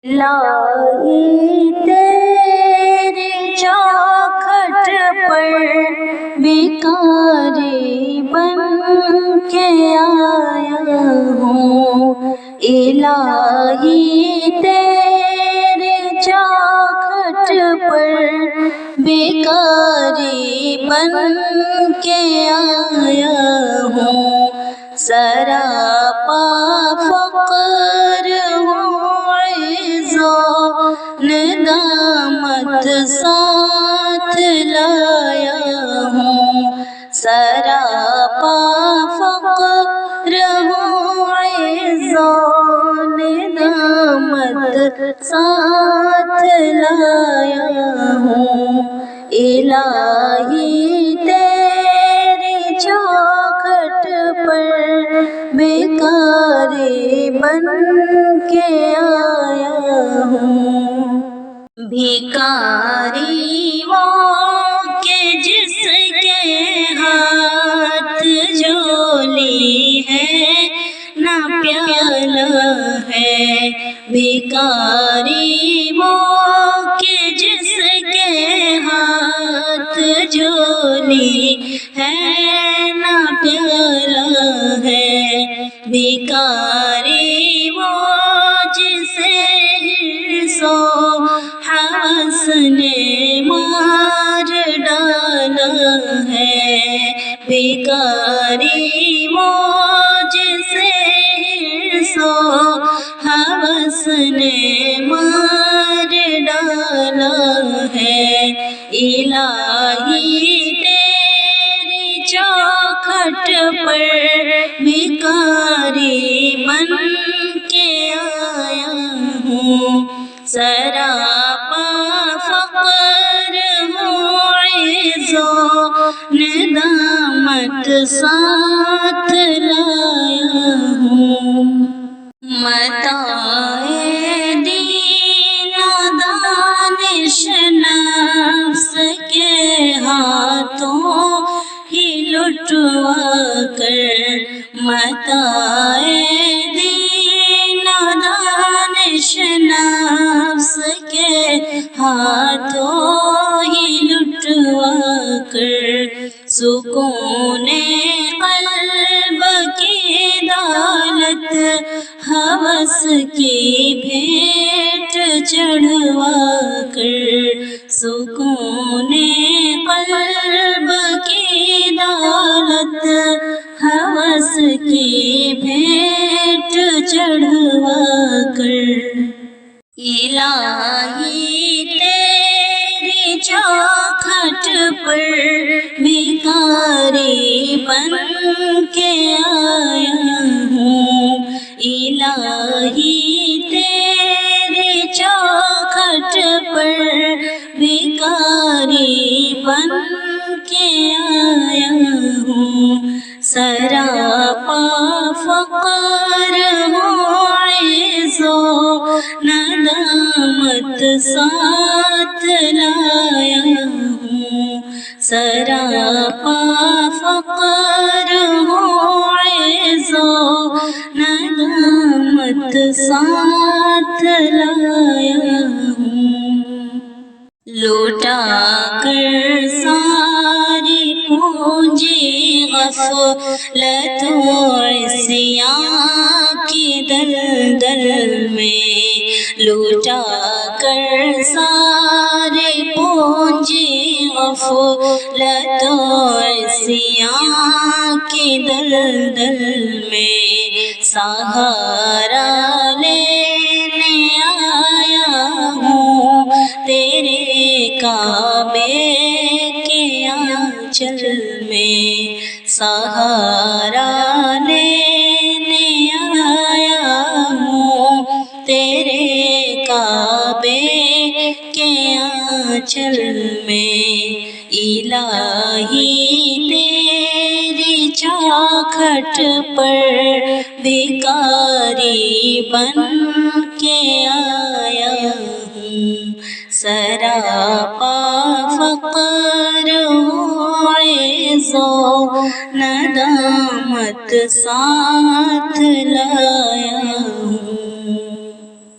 لائی تیری چوکھٹ پر بھکاری بن کے آیا ہوں، الہی تیری چوکھٹ پر بھکاری بن کے آیا ہوں، سراپا فقر ہوں، عز و ندامت ساتھ لایا ہوں، سراپا فقر ہوں، عز و ندامت ساتھ لایا ہوں، الہی تیری چوکھٹ پر بھکاری بن کے آیا ہوں۔ بھکاری وہ کہ جس کے ہاتھ جھولی ہے نہ پیالہ ہے، بھکاری وہ کہ جس کے ہاتھ جھولی ہے نہ پیالہ ہے، بھکاری وہ جسے حرص و حوث نے مار ڈالا ہے، بھکاری وہ جسے حرص و حوث نے مار ڈالا ہے، الہی تیری چوکھٹ پر بھکاری بن کے آیا ہوں، سراپا فقر ہوں، عز و ندامت ساتھ لایا ہوں، متاع دین و دانش نفس کے ہاتھوں ہی لٹوا کر، متاع دین و دانش نفس کے ہاتھوں ہی لٹوا کر، سکون قلب کی دولت ہوس کی بھیٹ چڑھوا کر، سکون قلب کی دولت ہوس کی بھیٹ چڑھوا کر، الہی تیری چوکھٹ پر بھکاری بن کے آیا ہوں، الہی تیری چوکھٹ پر بھکاری بن کے آیا ہوں، سراپا فقر ہوں، عز و ندامت ساتھ لایا ہوں، سراپا فقر ہوں، عز و ندامت ساتھ لایا ہوں، لوٹا کر ساری پونجی غفلت و عصیان کی دلدل میں، لوٹا کر ساری پونجی غفلت و عصیان کی دلدل میں، سہارا لینے آیا ہوں تیرے کعبے کے آنچل میں، سہارا لینے آیا ہوں تیرے کعبے کے آنچل میں، الہی تیری چوکھٹ پر بھکاری بن کے آیا ہوں، سراپا فقر ہوں، عز و ندامت ساتھ